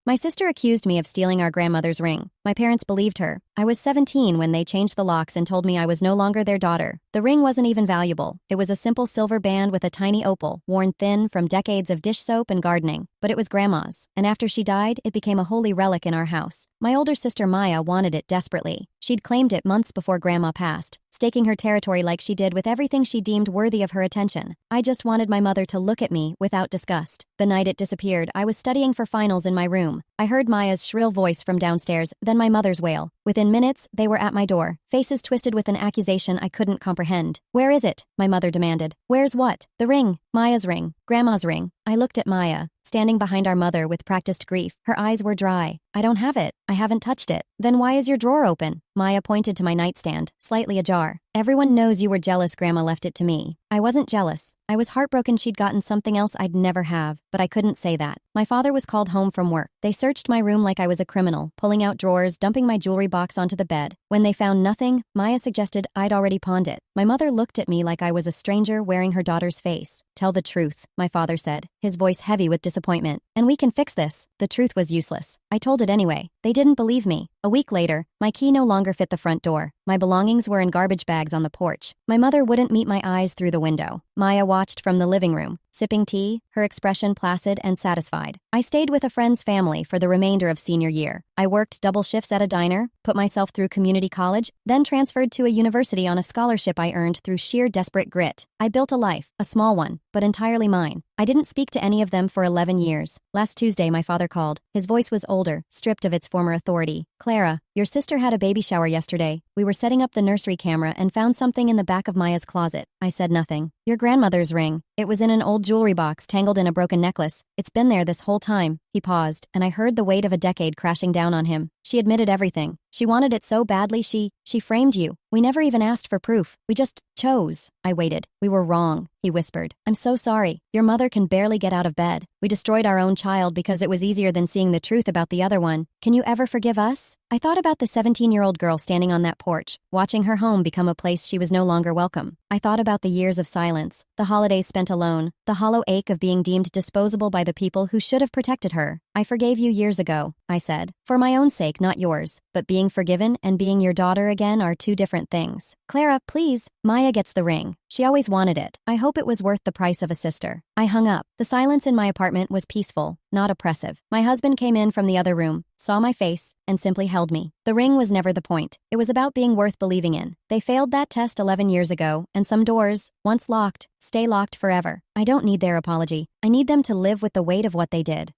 My sister accused me of stealing our grandmother's ring. My parents believed her. I was 17 when they changed the locks and told me I was no longer their daughter. The ring wasn't even valuable. It was a simple silver band with a tiny opal, worn thin from decades of dish soap and gardening. But it was Grandma's, and after she died, it became a holy relic in our house. My older sister Maya wanted it desperately. She'd claimed it months before Grandma passed, staking her territory like she did with everything she deemed worthy of her attention. I just wanted my mother to look at me without disgust. The night it disappeared, I was studying for finals in my room. I heard Maya's shrill voice from downstairs, then my mother's wail. Within minutes, they were at my door, faces twisted with an accusation I couldn't comprehend. "Where is it?" my mother demanded. "Where's what?" "The ring. Maya's ring. Grandma's ring." I looked at Maya, standing behind our mother with practiced grief. Her eyes were dry. "I don't have it. I haven't touched it." "Then why is your drawer open?" Maya pointed to my nightstand, slightly ajar. "Everyone knows you were jealous Grandma left it to me." I wasn't jealous. I was heartbroken she'd gotten something else I'd never have, but I couldn't say that. My father was called home from work. They searched my room like I was a criminal, pulling out drawers, dumping my jewelry box onto the bed. When they found nothing, Maya suggested I'd already pawned it. My mother looked at me like I was a stranger wearing her daughter's face. "Tell the truth," my father said, his voice heavy with disappointment. "And we can fix this." The truth was useless. I told it anyway. They didn't believe me. A week later, my key no longer fit the front door. My belongings were in garbage bags on the porch. My mother wouldn't meet my eyes through the window. Maya watched from the living room, sipping tea, her expression placid and satisfied. I stayed with a friend's family for the remainder of senior year. I worked double shifts at a diner, put myself through community college, then transferred to a university on a scholarship I earned through sheer desperate grit. I built a life, a small one, but entirely mine. I didn't speak to any of them for 11 years. Last Tuesday, my father called. His voice was older, stripped of its former authority. "Clara, your sister had a baby shower yesterday. We were setting up the nursery camera and found something in the back of Maya's closet." I said nothing. "Your grandmother's ring. It was in an old jewelry box tangled in a broken necklace. It's been there this whole time." He paused, and I heard the weight of a decade crashing down on him. "She admitted everything. She wanted it so badly she framed you. We never even asked for proof. We just chose." I waited. "We were wrong," he whispered. "I'm so sorry. Your mother can barely get out of bed. We destroyed our own child because it was easier than seeing the truth about the other one. Can you ever forgive us?" I thought about the 17-year-old girl standing on that porch, watching her home become a place she was no longer welcome. I thought about the years of silence, the holidays spent alone, the hollow ache of being deemed disposable by the people who should have protected her. "I forgave you years ago," I said. "For my own sake, not yours. But being forgiven and being your daughter again are two different things." "Clara, please." "Maya gets the ring. She always wanted it. I hope it was worth the price of a sister." I hung up. The silence in my apartment was peaceful, not oppressive. My husband came in from the other room, saw my face, and simply held me. The ring was never the point. It was about being worth believing in. They failed that test 11 years ago, and some doors, once locked, stay locked forever. I don't need their apology. I need them to live with the weight of what they did.